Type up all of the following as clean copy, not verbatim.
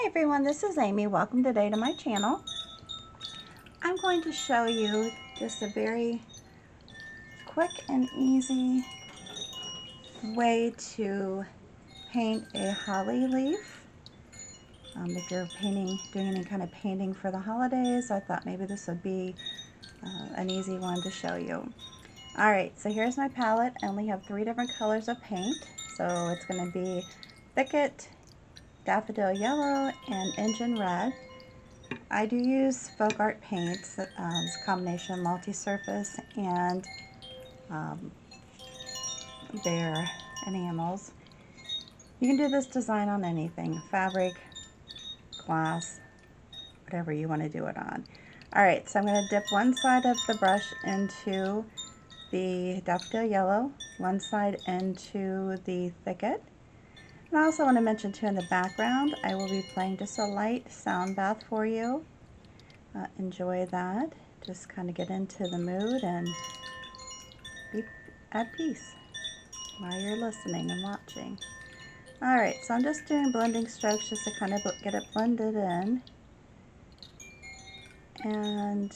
Hi everyone, this is Amy. Welcome today to my channel. I'm going to show you just a very quick and easy way to paint a holly leaf. If you're doing any kind of painting for the holidays, I thought maybe this would be an easy one to show you. Alright, so here's my palette. I only have 3 different colors of paint. So it's going to be Thicket, Daffodil Yellow, and Engine Red. I do use folk art paints. It's a combination of multi-surface and their enamels. You can do this design on anything, fabric, glass, whatever you want to do it on. Alright, so I'm going to dip one side of the brush into the Daffodil Yellow, one side into the Thicket. And I also want to mention too, in the background I will be playing just a light sound bath for you. Enjoy that. Just kind of get into the mood and be at peace while you're listening and watching. Alright, so I'm just doing blending strokes just to kind of get it blended in. And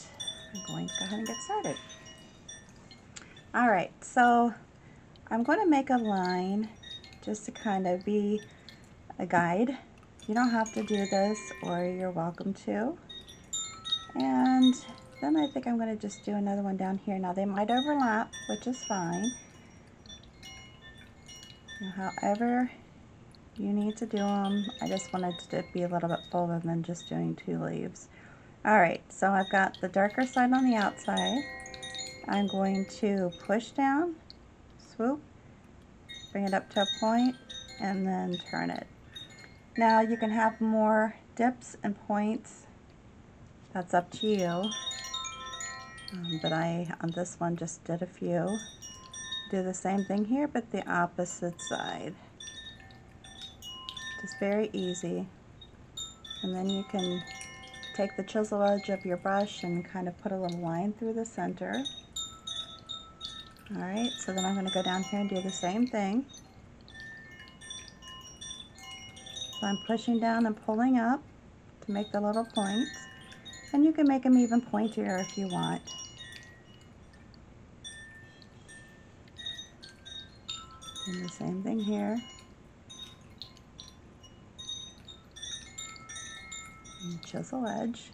I'm going to go ahead and get started. Alright, so I'm going to make a line just to kind of be a guide. You don't have to do this, or you're welcome to. And then I think I'm going to just do another one down here. Now they might overlap, which is fine. However you need to do them. I just wanted to be a little bit fuller than just doing 2 leaves. Alright, so I've got the darker side on the outside. I'm going to push down, swoop, bring it up to a point, and then turn it. Now you can have more dips and points. That's up to you. But I, on this one, just did a few. Do the same thing here, but the opposite side. Just very easy. And then you can take the chisel edge of your brush and kind of put a little line through the center. Alright, so then I'm going to go down here and do the same thing. So I'm pushing down and pulling up to make the little points. And you can make them even pointier if you want. And the same thing here. And chisel edge.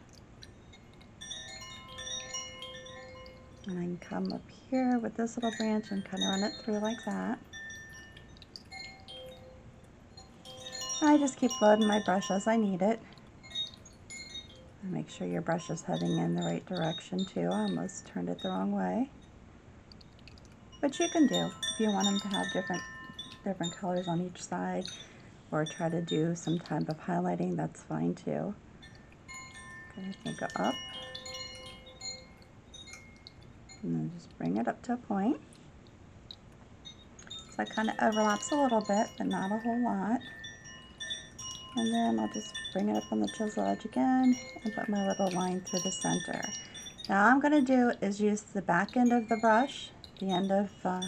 And I can come up here with this little branch and kind of run it through like that. I just keep loading my brush as I need it. And make sure your brush is heading in the right direction too. I almost turned it the wrong way. But you can do, if you want them to have different colors on each side, or try to do some type of highlighting, that's fine too. Gonna go up. And then just bring it up to a point. So it kind of overlaps a little bit, but not a whole lot. And then I'll just bring it up on the chisel edge again and put my little line through the center. Now all I'm going to do is use the back end of the brush, the end of the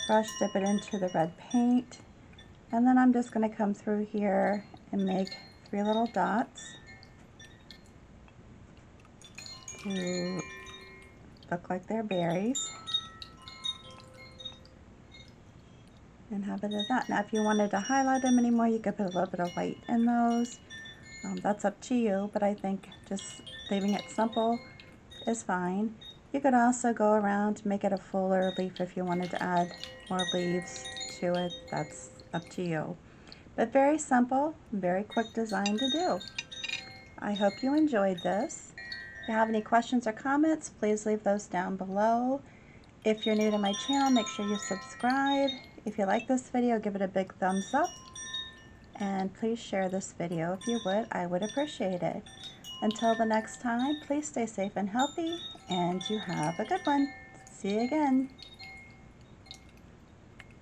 brush, dip it into the red paint, and then I'm just going to come through here and make 3 little dots to look like they're berries. And have it as that. Now if you wanted to highlight them anymore, you could put a little bit of white in those. That's up to you, but I think just leaving it simple is fine. You could also go around to make it a fuller leaf if you wanted to add more leaves to it. That's up to you. But very simple, very quick design to do. I hope you enjoyed this. If you have any questions or comments, please leave those down below. If you're new to my channel, make sure you subscribe. If you like this video, give it a big thumbs up. And please share this video if you would. I would appreciate it. Until the next time, please stay safe and healthy, and you have a good one. See you again.